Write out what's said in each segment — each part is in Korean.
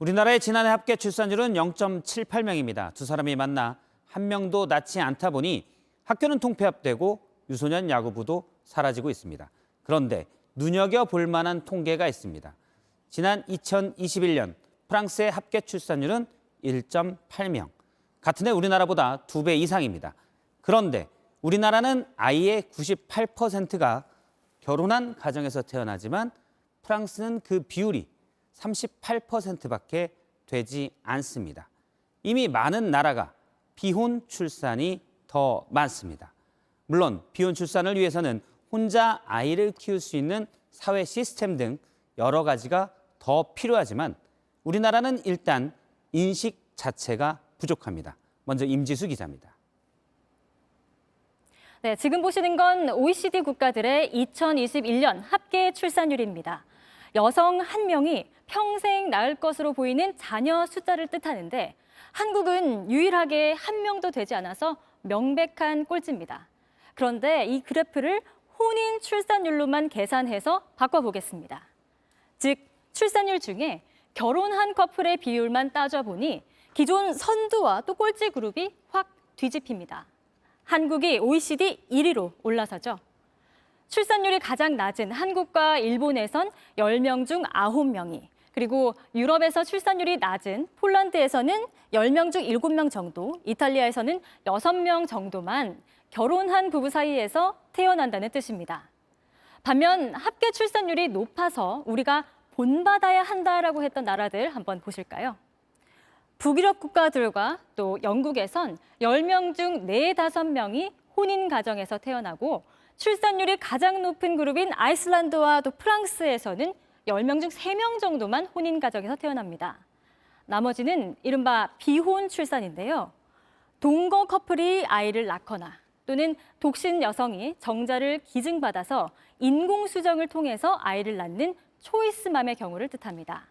우리나라의 지난해 합계 출산율은 0.78명입니다. 두 사람이 만나 한 명도 낳지 않다 보니 학교는 통폐합되고 유소년 야구부도 사라지고 있습니다. 그런데 눈여겨볼 만한 통계가 있습니다. 지난 2021년 프랑스의 합계 출산율은 1.8명. 같은 해 우리나라보다 2배 이상입니다. 그런데 우리나라는 아이의 98%가 결혼한 가정에서 태어나지만 프랑스는 그 비율이 38%밖에 되지 않습니다. 이미 많은 나라가 비혼 출산이 더 많습니다. 물론 비혼 출산을 위해서는 혼자 아이를 키울 수 있는 사회 시스템 등 여러 가지가 더 필요하지만 우리나라는 일단 인식 자체가 부족합니다. 먼저 임지수 기자입니다. 네, 지금 보시는 건 OECD 국가들의 2021년 합계 출산율입니다. 여성 한 명이 평생 낳을 것으로 보이는 자녀 숫자를 뜻하는데 한국은 유일하게 한 명도 되지 않아서 명백한 꼴찌입니다. 그런데 이 그래프를 혼인 출산율로만 계산해서 바꿔보겠습니다. 즉, 출산율 중에 결혼한 커플의 비율만 따져보니 기존 선두와 또 꼴찌 그룹이 확 뒤집힙니다. 한국이 OECD 1위로 올라서죠. 출산율이 가장 낮은 한국과 일본에선 10명 중 9명이, 그리고 유럽에서 출산율이 낮은 폴란드에서는 10명 중 7명 정도, 이탈리아에서는 6명 정도만 결혼한 부부 사이에서 태어난다는 뜻입니다. 반면 합계 출산율이 높아서 우리가 본받아야 한다라고 했던 나라들 한번 보실까요? 북유럽 국가들과 또 영국에선 10명 중 4, 5명이 혼인 가정에서 태어나고 출산율이 가장 높은 그룹인 아이슬란드와 또 프랑스에서는 10명 중 3명 정도만 혼인 가정에서 태어납니다. 나머지는 이른바 비혼 출산인데요. 동거 커플이 아이를 낳거나 또는 독신 여성이 정자를 기증받아서 인공수정을 통해서 아이를 낳는 초이스맘의 경우를 뜻합니다.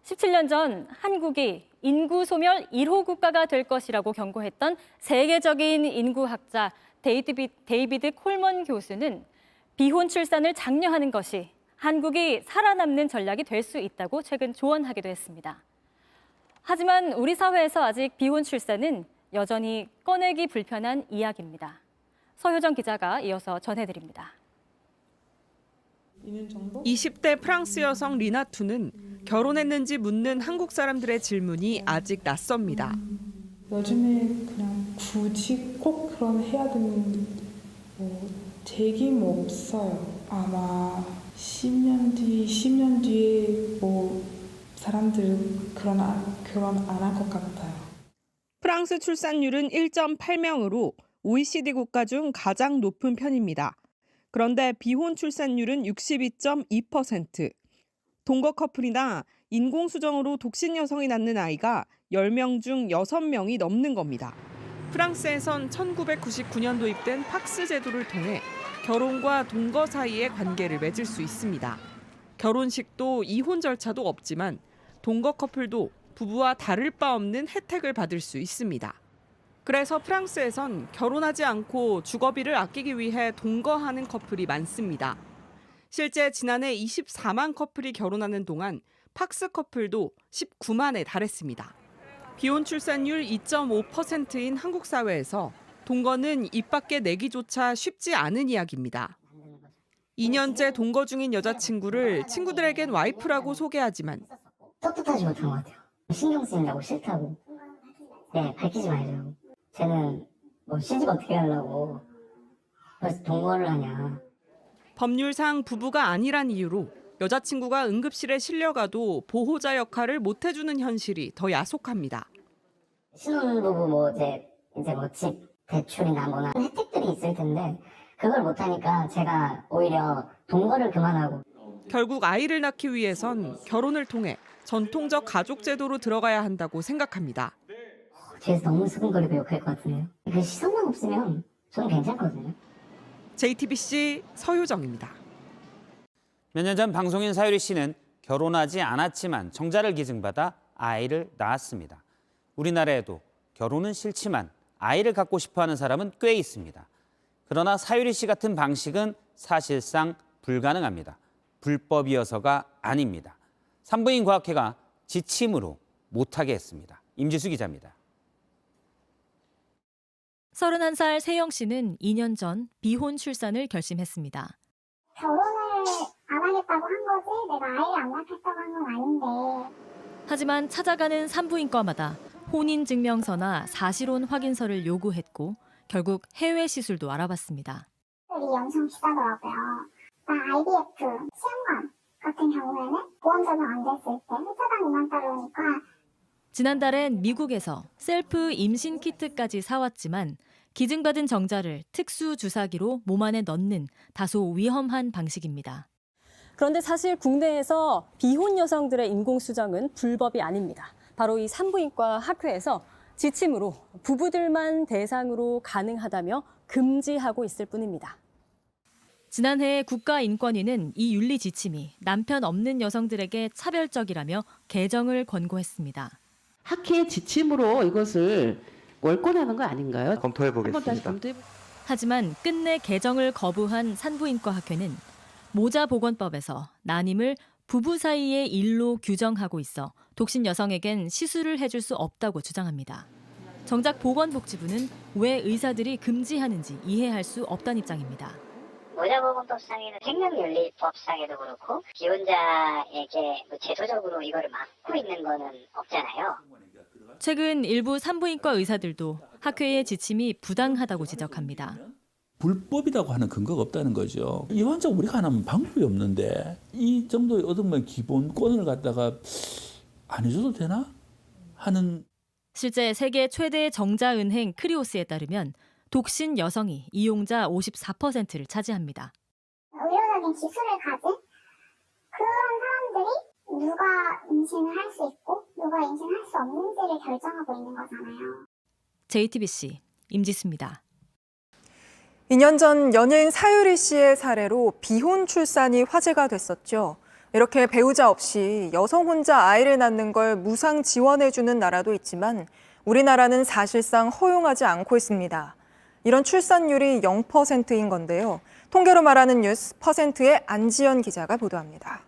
17년 전 한국이 인구 소멸 1호 국가가 될 것이라고 경고했던 세계적인 인구학자 데이비드 콜먼 교수는 비혼 출산을 장려하는 것이 한국이 살아남는 전략이 될 수 있다고 최근 조언하기도 했습니다. 하지만 우리 사회에서 아직 비혼 출산은 여전히 꺼내기 불편한 이야기입니다. 서효정 기자가 이어서 전해드립니다. 20대 프랑스 여성 리나투는 결혼했는지 묻는 한국 사람들의 질문이 아직 낯섭니다. 요즘에 그냥 굳이 꼭 결혼해야 되는 제긴 없어요. 아마 10년 뒤에 사람들 결혼 안 할 것 같아요. 프랑스 출산율은 1.8명으로 OECD 국가 중 가장 높은 편입니다. 그런데 비혼 출산율은 62.2%. 동거 커플이나 인공수정으로 독신 여성이 낳는 아이가 10명 중 6명이 넘는 겁니다. 프랑스에선 1999년 도입된 팍스 제도를 통해 결혼과 동거 사이의 관계를 맺을 수 있습니다. 결혼식도 이혼 절차도 없지만 동거 커플도 부부와 다를 바 없는 혜택을 받을 수 있습니다. 그래서 프랑스에선 결혼하지 않고 주거비를 아끼기 위해 동거하는 커플이 많습니다. 실제 지난해 24만 커플이 결혼하는 동안 팍스 커플도 19만에 달했습니다. 비혼 출산율 2.5%인 한국 사회에서 동거는 입 밖에 내기조차 쉽지 않은 이야기입니다. 2년째 동거 중인 여자친구를 친구들에겐 와이프라고 소개하지만 떳떳하지 못한 것 같아요. 신경 쓰인다고 싫다고. 네, 밝히지 말자고. 쟤는 시집 어떻게 하려고 벌써 동거를 하냐. 법률상 부부가 아니란 이유로 여자친구가 응급실에 실려가도 보호자 역할을 못 해주는 현실이 더 야속합니다. 신혼부부 집 대출이나 뭐나 혜택들이 있을 텐데 그걸 못하니까 제가 오히려 동거를 그만하고. 결국 아이를 낳기 위해선 결혼을 통해 전통적 가족 제도로 들어가야 한다고 생각합니다. 뒤에서 너무 수근거리고 욕할 것 같은데요. 그 시선만 없으면 저는 괜찮거든요. JTBC 서효정입니다. 몇 년 전 방송인 사유리 씨는 결혼하지 않았지만 정자를 기증받아 아이를 낳았습니다. 우리나라에도 결혼은 싫지만 아이를 갖고 싶어하는 사람은 꽤 있습니다. 그러나 사유리 씨 같은 방식은 사실상 불가능합니다. 불법이어서가 아닙니다. 산부인 과학회가 지침으로 못하게 했습니다. 임지수 기자입니다. 31살 세영 씨는 2년 전 비혼 출산을 결심했습니다. 결혼을 안 하겠다고 한 거지 내가 아이를 안 낳겠다고 한 건 아닌데. 하지만 찾아가는 산부인과마다 혼인증명서나 사실혼 확인서를 요구했고 결국 해외 시술도 알아봤습니다. 이 엄청 비싸더라고요. IVF 시험관 같은 경우에는 보험 적용 안 됐을 때 회차당 2만 달러니까. 지난달엔 미국에서 셀프 임신 키트까지 사왔지만 기증받은 정자를 특수 주사기로 몸 안에 넣는 다소 위험한 방식입니다. 그런데 사실 국내에서 비혼 여성들의 인공수정은 불법이 아닙니다. 바로 이 산부인과 학회에서 지침으로 부부들만 대상으로 가능하다며 금지하고 있을 뿐입니다. 지난해 국가인권위는 이 윤리 지침이 남편 없는 여성들에게 차별적이라며 개정을 권고했습니다. 학회의 지침으로 이것을 월권하는 거 아닌가요? 검토해 한번 다시 보겠습니다. 하지만 끝내 개정을 거부한 산부인과 학회는 모자보건법에서 난임을 부부 사이의 일로 규정하고 있어 독신 여성에겐 시술을 해줄 수 없다고 주장합니다. 정작 보건복지부는 왜 의사들이 금지하는지 이해할 수 없다는 입장입니다. 모자보건법상에는 생명윤리법상에도 그렇고 기혼자에게 제도적으로 이거를 막고 있는 거는 없잖아요. 최근 일부 산부인과 의사들도 학회의 지침이 부당하다고 지적합니다. 불법이라고 하는 근거가 없다는 거죠. 이 환자 우리가 안 하면 방법이 없는데 이 정도의 얻으면 기본권을 갖다가 안 해줘도 되나 하는. 실제 세계 최대 정자은행 크리오스에 따르면 독신 여성이 이용자 54%를 차지합니다. 의료적인 기술을 가진 그런 사람들이 누가 임신을 할 수 있고 누가 임신할 수 없는지를 결정하고 있는 거잖아요. JTBC 임지수입니다. 2년 전 연예인 사유리 씨의 사례로 비혼 출산이 화제가 됐었죠. 이렇게 배우자 없이 여성 혼자 아이를 낳는 걸 무상 지원해주는 나라도 있지만 우리나라는 사실상 허용하지 않고 있습니다. 이런 출산율이 0%인 건데요. 통계로 말하는 뉴스 퍼센트의 안지연 기자가 보도합니다.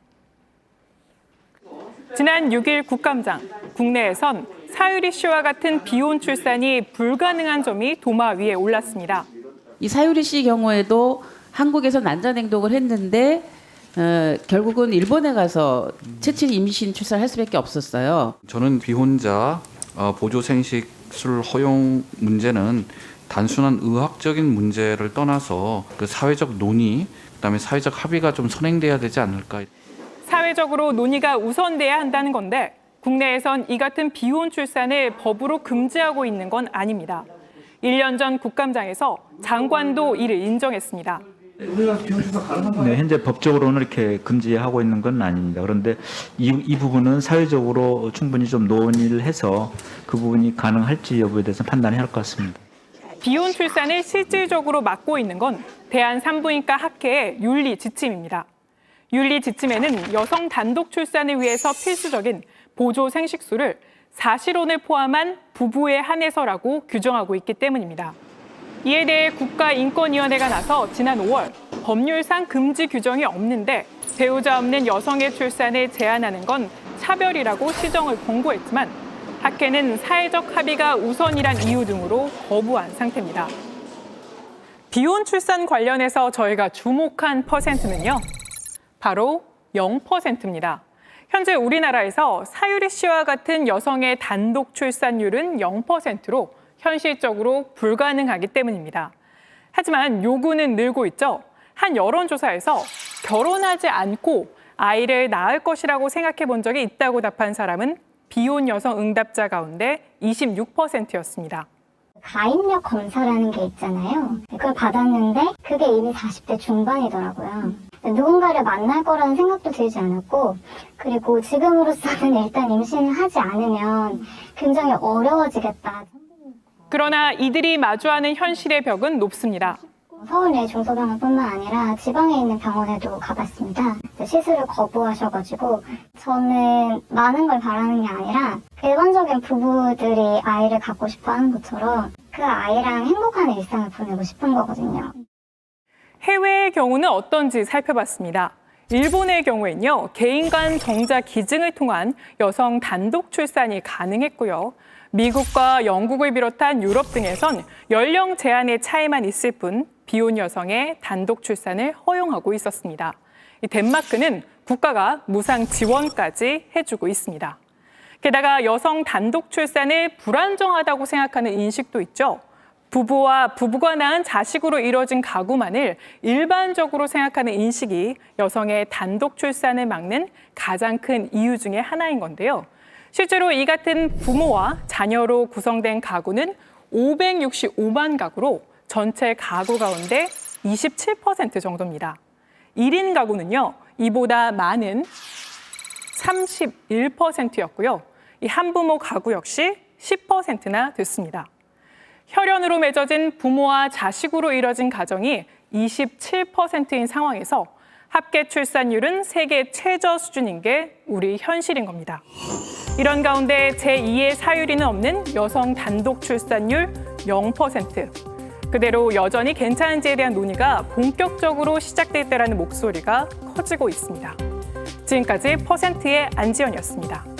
지난 6일 국감장, 국내에선 사유리 씨와 같은 비혼 출산이 불가능한 점이 도마 위에 올랐습니다. 이 사유리 씨 경우에도 한국에서 난자냉동을 했는데 결국은 일본에 가서 채취 임신 출산할 수밖에 없었어요. 저는 비혼자 보조 생식술 허용 문제는 단순한 의학적인 문제를 떠나서 그 사회적 논의, 그다음에 사회적 합의가 좀 선행돼야 되지 않을까. 사회적으로 논의가 우선돼야 한다는 건데 국내에선 이 같은 비혼 출산을 법으로 금지하고 있는 건 아닙니다. 1년 전 국감장에서 장관도 이를 인정했습니다. 네, 현재 법적으로는 이렇게 금지하고 있는 건 아닙니다. 그런데 이 부분은 사회적으로 충분히 좀 논의를 해서 그 부분이 가능할지 여부에 대해서 판단해야 할 것 같습니다. 비혼 출산을 실질적으로 막고 있는 건 대한산부인과 학회의 윤리 지침입니다. 윤리 지침에는 여성 단독 출산을 위해서 필수적인 보조 생식수를 사실혼을 포함한 부부에 한해서라고 규정하고 있기 때문입니다. 이에 대해 국가인권위원회가 나서 지난 5월 법률상 금지 규정이 없는데 배우자 없는 여성의 출산을 제한하는 건 차별이라고 시정을 권고했지만 학회는 사회적 합의가 우선이란 이유 등으로 거부한 상태입니다. 비혼 출산 관련해서 저희가 주목한 퍼센트는요, 바로 0%입니다. 현재 우리나라에서 사유리 씨와 같은 여성의 단독 출산율은 0%로 현실적으로 불가능하기 때문입니다. 하지만 요구는 늘고 있죠. 한 여론조사에서 결혼하지 않고 아이를 낳을 것이라고 생각해 본 적이 있다고 답한 사람은 비혼 여성 응답자 가운데 26%였습니다. 가입력 검사라는 게 있잖아요. 그걸 받았는데 그게 이미 40대 중반이더라고요. 누군가를 만날 거라는 생각도 들지 않았고, 그리고 지금으로서는 일단 임신을 하지 않으면 굉장히 어려워지겠다. 그러나 이들이 마주하는 현실의 벽은 높습니다. 서울 내 중소병원뿐만 아니라 지방에 있는 병원에도 가봤습니다. 시술을 거부하셔가지고 저는 많은 걸 바라는 게 아니라 일반적인 부부들이 아이를 갖고 싶어 하는 것처럼 그 아이랑 행복한 일상을 보내고 싶은 거거든요. 해외의 경우는 어떤지 살펴봤습니다. 일본의 경우에는요, 개인 간 정자 기증을 통한 여성 단독 출산이 가능했고요. 미국과 영국을 비롯한 유럽 등에선 연령 제한의 차이만 있을 뿐 비혼 여성의 단독 출산을 허용하고 있었습니다. 덴마크는 국가가 무상 지원까지 해주고 있습니다. 게다가 여성 단독 출산을 불안정하다고 생각하는 인식도 있죠. 부부와 부부가 낳은 자식으로 이뤄진 가구만을 일반적으로 생각하는 인식이 여성의 단독 출산을 막는 가장 큰 이유 중에 하나인 건데요. 실제로 이 같은 부모와 자녀로 구성된 가구는 565만 가구로 전체 가구 가운데 27% 정도입니다. 1인 가구는요, 이보다 많은 31%였고요. 이 한부모 가구 역시 10%나 됐습니다. 혈연으로 맺어진 부모와 자식으로 이뤄진 가정이 27%인 상황에서 합계 출산율은 세계 최저 수준인 게 우리 현실인 겁니다. 이런 가운데 제2의 사유리는 없는 여성 단독 출산율 0%. 그대로 여전히 괜찮은지에 대한 논의가 본격적으로 시작될 때라는 목소리가 커지고 있습니다. 지금까지 퍼센트의 안지연이었습니다.